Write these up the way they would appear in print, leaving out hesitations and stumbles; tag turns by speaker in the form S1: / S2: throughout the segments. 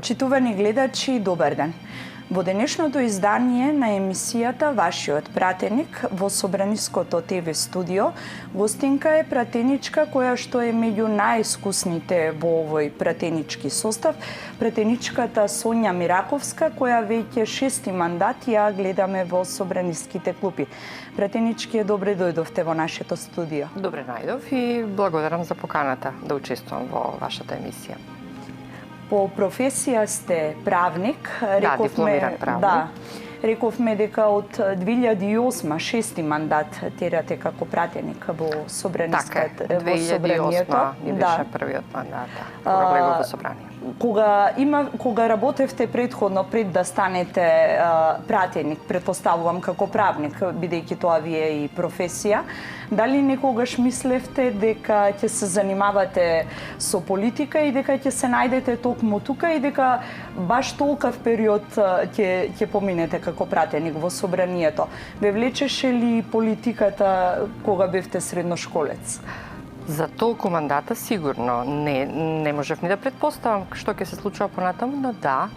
S1: Почитувани гледачи, добар ден. Во денешното издание на емисијата Вашиот пратеник во Собраниското ТВ студио, гостинка е пратеничка која што е меѓу најискусните во овој пратенички состав, пратеничката Сонја Мираковска, која веќе 6-ти мандат ја гледаме во Собраниските клупи. Пратенички, добре дојдовте во нашето студио.
S2: Добре најдов и благодарам за поканата да учествувам во вашата емисија.
S1: По професија сте правник,
S2: дипломиран правник.
S1: Да, рековме дека од 2008 6-ти мандат терате како пратеник во Собраниското.
S2: Така, 2008 ми беше првиот мандат, кога влегов во собрание.
S1: Кога работевте предходно пред да станете пратеник, претпоставувам како правник, бидејќи тоа ви е и професија, дали некогаш мислевте дека ќе се занимавате со политика и дека ќе се најдете токму тука и дека баш толкав период ќе поминете како пратеник во собранието? Ве влечеше ли политиката кога бевте средношколец?
S2: За толку мандата сигурно не можев ни да претпоставам што ќе се случува понатаму, но да,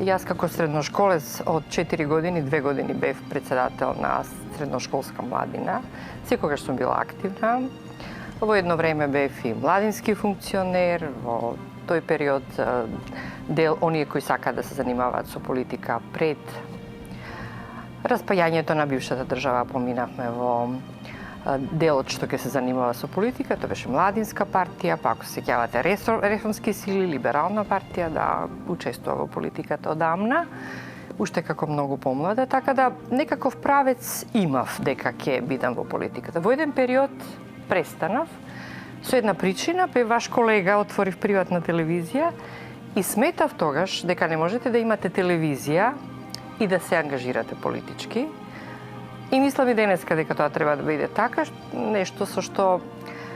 S2: јас како средношколец од 4 години, 2 години бев председател на средношколска младина. Секогаш сум била активна. Во едно време бев и младински функционер, во тој период дел оние кои сакаат да се занимаваат со политика пред распајањето на бившата држава поминавме во делот што ќе се занимава со политика, тоа беше Младинска партија, па ако се сеќавате Реформски сили, Либерална партија, да учествува во политиката одамна, уште како многу помлада, така да некаков правец имав дека ќе бидам во политиката. Во еден период престанав, со една причина, ваш колега отворив приватна телевизија и сметав тогаш дека не можете да имате телевизија и да се ангажирате политички. И мислам и денеска дека тоа треба да биде така, нешто со што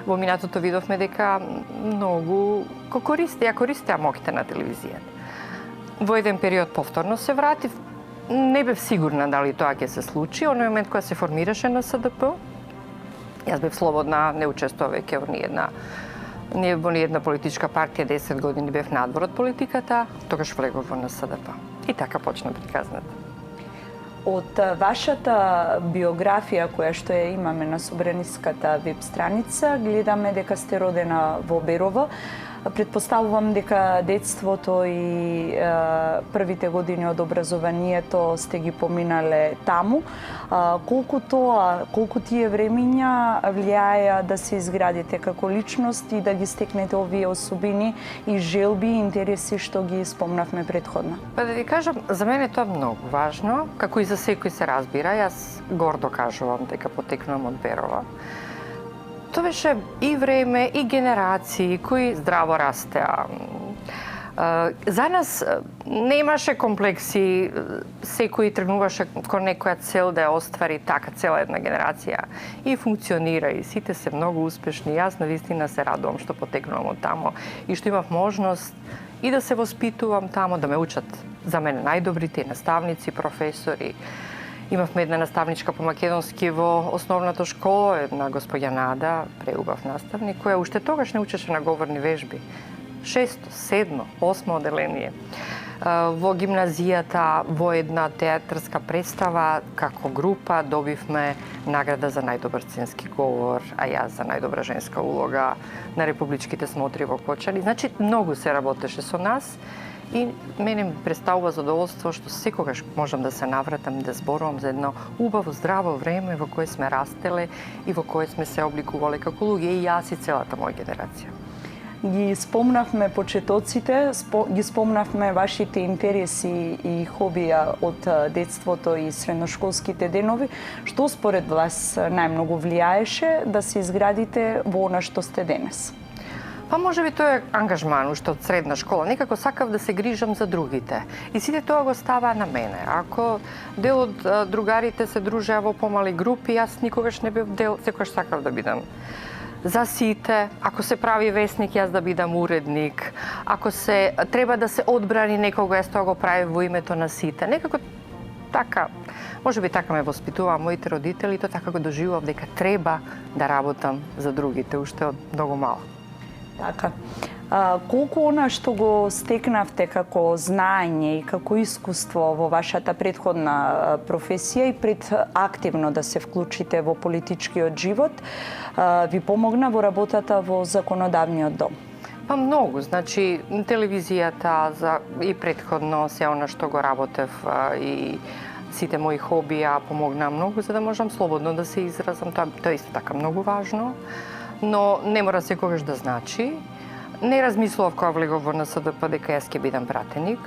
S2: во минатото видовме дека многу користеа моќта на телевизијата. Во еден период повторно се вратив, не бев сигурна дали тоа ќе се случи. Оној момент кога се формираше на СДП, јас бев слободна, не учествувавајќи во ниедна политичка партија, 10 години бев надвор од политиката, тогаш влегов во СДП. И така почна приказната.
S1: Од вашата биографија која што ја имаме на Собраниската веб страница, гледаме дека сте родена во Берово. Претпоставувам дека детството и првите години од образованието сте ги поминале таму. Колку тие времиња влијаја да се изградите како личност и да ги стекнете овие особини и желби и интереси што ги спомнавме предходно?
S2: Па да ви кажам, за мене тоа многу важно, како и за секој се разбира. Јас гордо кажувам дека потекнувам од Берово. Тоа беше и време, и генерации кои здраво растеа. За нас немаше комплекси, секој тргнуваше кон некоја цел да ја оствари, така цела една генерација и функционира и сите се многу успешни. Јас навистина се радувам што потекнувам од тамо и што имав можност и да се воспитувам тамо, да ме учат за мене најдобрите наставници, професори. Имавме една наставничка по македонски во основната школа, една господја Нада, преубав наставник, која уште тогаш не учеше на говорни вежби. 6, 7, 8 оделение. Во гимназијата, во една театарска представа, како група добивме награда за најдобар сценски говор, а јас за најдобра женска улога на републичките смотри во Кочани. Значи, многу се работеше со нас. И мене ми представува задоволство што секогаш можам да се навратам и да зборувам за едно убаво, здраво време во кое сме растеле и во кое сме се обликувале како луѓе, и јас и целата моја генерација.
S1: Ги спомнавме почетоците, ги спомнавме вашите интереси и хобија од детството и средношколските денови. Што според вас најмногу влијаеше да се изградите во она што сте денес?
S2: Па може би тој е ангажман уште од средна школа. Некако сакав да се грижам за другите. И сите тоа го ставаа на мене. Ако дел од другарите се дружеа во помали групи, јас никогаш не бев дел, секогаш сакав да бидам за сите. Ако се прави весник, јас да бидам уредник. Ако се треба да се одбрани некого, јас тоа го правев во името на сите. Некако така, може би така ме воспитуваа моите родители, тоа така го доживував дека треба да работам за другите уште од многу мала.
S1: Така. Колку она што го стекнавте како знаење и како искуство во вашата претходна професија и пред активно да се вклучите во политичкиот живот, ви помогна во работата во законодавниот дом?
S2: Па многу, значи телевизијата и претходно се она што го работев и сите мои хобија помогна многу за да можам слободно да се изразам. Тоа е исто така многу важно, но не мора секогаш да значи. Не размислував кога влегов во НСДП дека јас ќе бидам пратеник.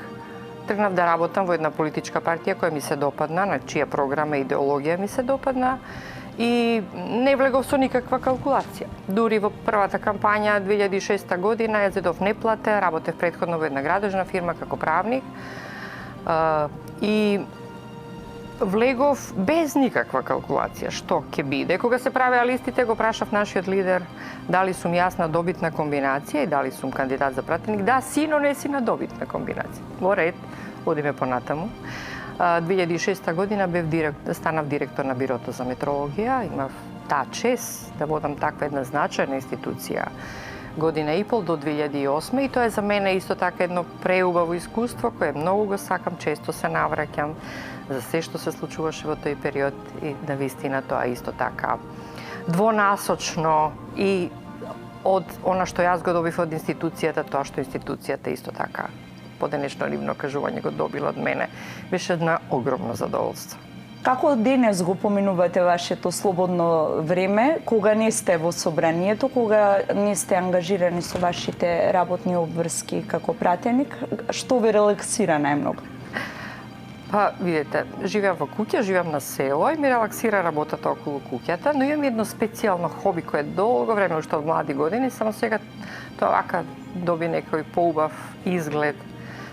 S2: Тргнав да работам во една политичка партија која ми се допадна, на чија програма и идеологија ми се допадна и не влегов со никаква калкулација. Дури во првата кампања 2006 година јас зедов неплате, работев претходно во една градежна фирма како правник и влегов без никаква калкулација што ќе биде. Кога се правеа листите, го прашав нашиот лидер дали сум јас на добитна комбинација и дали сум кандидат за пратеник. Да, си, но не си на добитна комбинација. Во ред, одиме понатаму. 2006 година станав директор на Бирото за метрологија. Имав таа чест да водам таква една значајна институција година и пол до 2008 и тоа е за мене исто така едно преубаво искуство кое многу го сакам, често се навраќам за се што се случуваше во тој период и на вистина тоа исто така двонасочно и од она што јас го добив од институцијата, тоа што институцијата исто така поденешно ливно кажување го добила од мене, беше една огромно задоволство.
S1: Како денес го поминувате вашето слободно време, кога не сте во собранието, кога не сте ангажирани со вашите работни обврски како пратеник? Што ве релаксира најмногу?
S2: Па, видете, живеам во куќа, живеам на село и ми релаксира работата околу куќата, но имам едно специјално хоби кое долго време, уште од млади години, само сега тоа вака доби некој поубав изглед.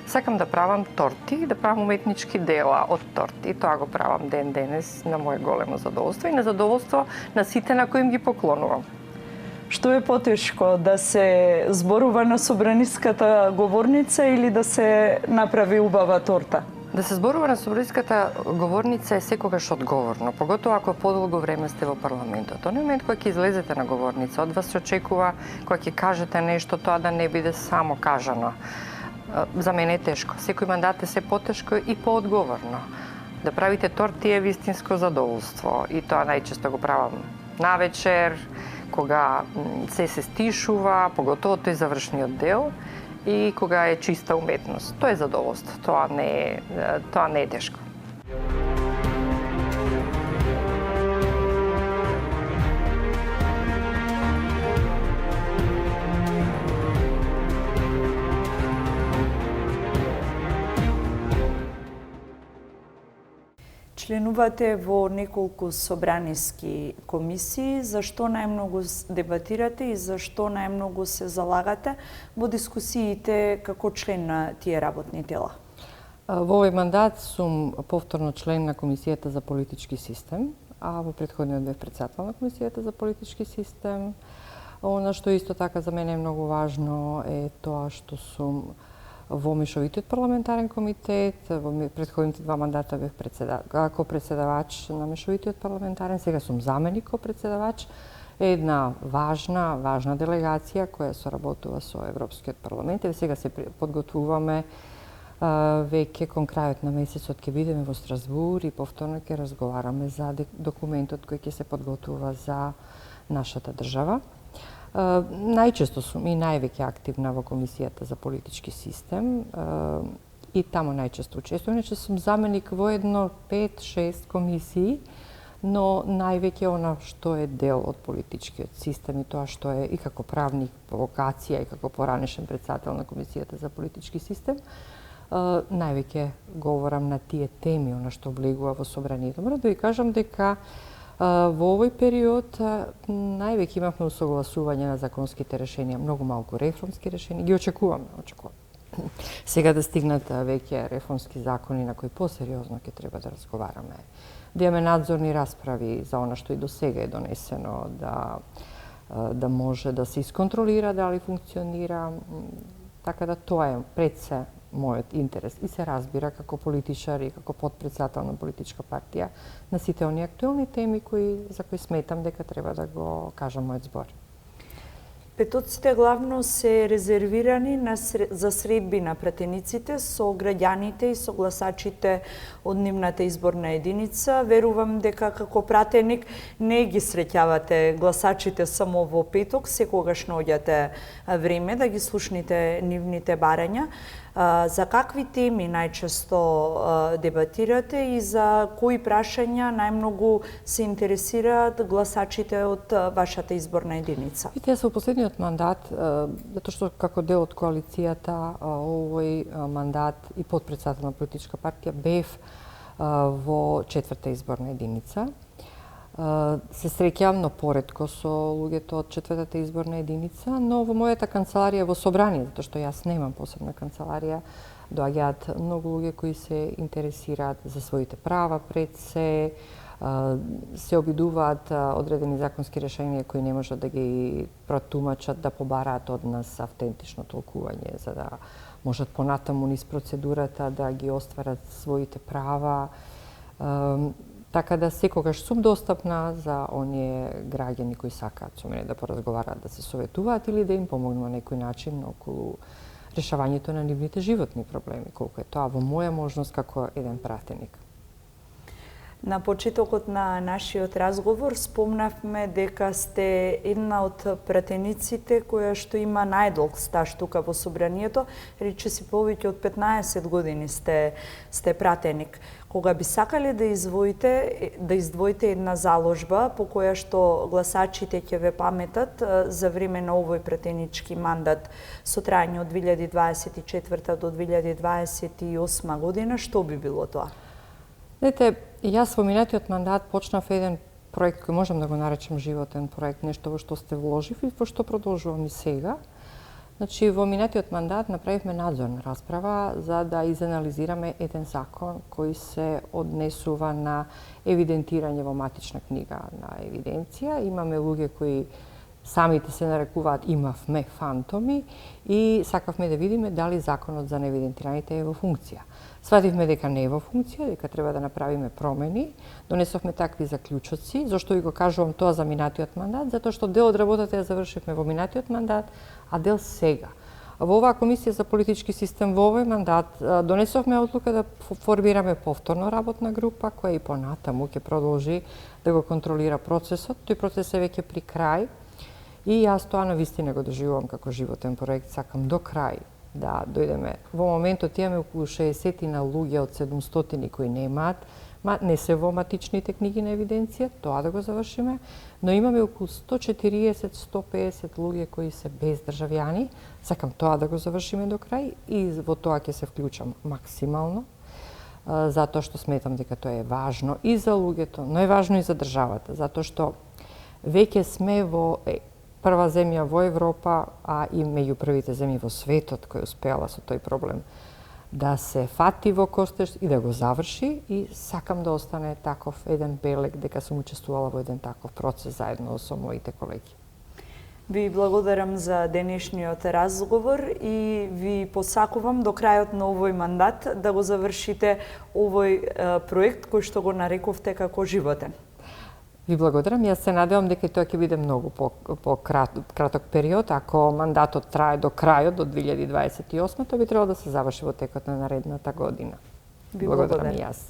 S2: Сакам да правам торти и да правам уметнички дела од торти. И тоа го правам ден денес на моје големо задоволство и на задоволство на сите на кои им ги поклонувам.
S1: Што е потешко, да се зборува на собраниската говорница или да се направи убава торта?
S2: Да се зборува на собраниската говорница е секогаш одговорно, поготоа ако подолго време сте во парламентот. Оној момент кога ќе излезете на говорница, од вас се очекува кога ќе кажете нешто, тоа да не биде само кажано. За мене е тешко. Секој мандат е се потешко и поодговорно. Да правите торти е вистинско задоволство и тоа најчесто го правам навечер, кога се стишува, поготово тој завршниот дел и кога е чиста уметност. Тоа е задоволство, тоа не е тешко.
S1: Членувате во неколку собраниски комисии, зашто најмногу дебатирате и зашто најмногу се залагате во дискусиите како член на тие работни тела?
S2: Во овој мандат сум повторно член на Комисијата за политички систем, а во претходниот бев председател на Комисијата за политички систем. Она што исто така за мене е многу важно е тоа што сум во Мешовитиот парламентарен комитет, во претходните два мандата бев председавач на Мешовитиот парламентарен, сега сум заменик председавач. Една важна делегација која соработува со Европскиот парламент. И сега се подготвуваме веќе кон крајот на месецот ќе бидеме во Страсбур и повторно ќе разговараме за документот кој ќе се подготвува за нашата држава. Најчесто сум и највеќе активна во Комисијата за политички систем и таму најчесто учествувам. Иначе сум заменик во едно 5-6 комисии, но највеќе она што е дел од политичкиот систем и тоа што е и како правник по вокација и како поранешен председател на Комисијата за политички систем, највеќе говорам на тие теми, она што влегува во собранието. Мора да ви кажам дека во овој период највеќе имавме усогласување на законските решенија, многу малку реформски решенија, ги очекуваме. Сега да стигнат веќе реформски закони на кои посериозно ќе треба да разговараме. Да имаме надзорни расправи за она што и до сега е донесено, да може да се исконтролира дали функционира. Така да тоа е пред се мојот интерес и се разбира како политичар и како подпредседател на политичка партија на сите оние актуелни теми за кои сметам дека треба да го кажам мојот збор.
S1: Петоците главно се резервирани за средби на пратениците со граѓаните и со гласачите од нивната изборна единица. Верувам дека како пратеник не ги среќавате гласачите само во петок, секогаш наоѓате време да ги слушните нивните барања. За какви теми најчесто дебатирате и за кои прашања најмногу се интересираат гласачите од вашата изборна единица?
S2: Јас во последниот мандат, затоа што како дел од коалицијата овој мандат и потпредседател на политичка партија бев во 4-та изборна единица. Се среќавам, но поретко со луѓето од 4-та изборна единица, но во мојата канцеларија во собрание, затоа што јас немам посебна канцеларија, доаѓаат многу луѓе кои се интересираат за своите права пред се обидуваат одредени законски решенија кои не можат да ги протумачат, да побараат од нас автентично толкување, за да можат понатаму низ процедурата да ги остварат своите права. Така да секогаш сум достапна за оние граѓани кои сакаат со мене да поразговараат, да се советуваат или да им помогнам на некој начин околу решавањето на нивните животни проблеми, колку е тоа во моја можност како еден пратеник.
S1: На почетокот на нашиот разговор спомнавме дека сте една од пратениците која што има најдолг стаж тука во собранието, речиси повеќе од 15 години сте пратеник. Кога би сакале да издвоите една заложба по која што гласачите ќе ве паметат за време на овој пратенички мандат со трајање од 2024 до 2028 година, што би било тоа?
S2: Знаете, јас во минатиот мандат почнав еден проект кој можам да го наречам животен проект, нешто во што сте вложив и во што продолжувам и сега. Значи, во минатиот мандат направивме надзорна расправа за да изанализираме еден закон кој се однесува на евидентирање во матична книга на евиденција. Имаме луѓе кои самите се нарекуваат имавме фантоми и сакавме да видиме дали законот за невидентираните е во функција. Свативме дека не е во функција, дека треба да направиме промени. Донесовме такви заклучоци. Зошто ви го кажувам тоа за минатиот мандат? Затоа што дел од работата ја завршивме во минатиот мандат, а дел сега. Во оваа комисија за политички систем во овој мандат донесовме одлука да формираме повторно работна група која и понатаму ќе продолжи да го контролира процесот. Тој процес е веќе при крај и јас тоа навистина го доживувам како животен проект. Сакам до крај да дојдеме. Во моментот имаме околу 60 на луѓе од 700 кои немаат, не се во матичните книги на евиденција, тоа да го завршиме, но имаме околу 140-150 луѓе кои се без државјани. Сакам тоа да го завршиме до крај и во тоа ќе се вклучам максимално, затоа што сметам дека тоа е важно и за луѓето, но е важно и за државата, затоа што веќе сме во прва земја во Европа, а и меѓу првите земји во светот кој успеала со тој проблем да се фати во костеж и да го заврши, и сакам да остане таков еден белег дека сум учествувала во еден таков процес заедно со моите колеги.
S1: Ви благодарам за денешниот разговор и ви посакувам до крајот на овој мандат да го завршите овој проект кој што го нарековте како животен.
S2: Ви благодарам. Јас се надевам дека тоа ќе биде многу краток период. Ако мандатот трае до крајот, до 2028, тоа би требало да се заврши во текот на наредната година.
S1: Ви благодарам
S2: и јас.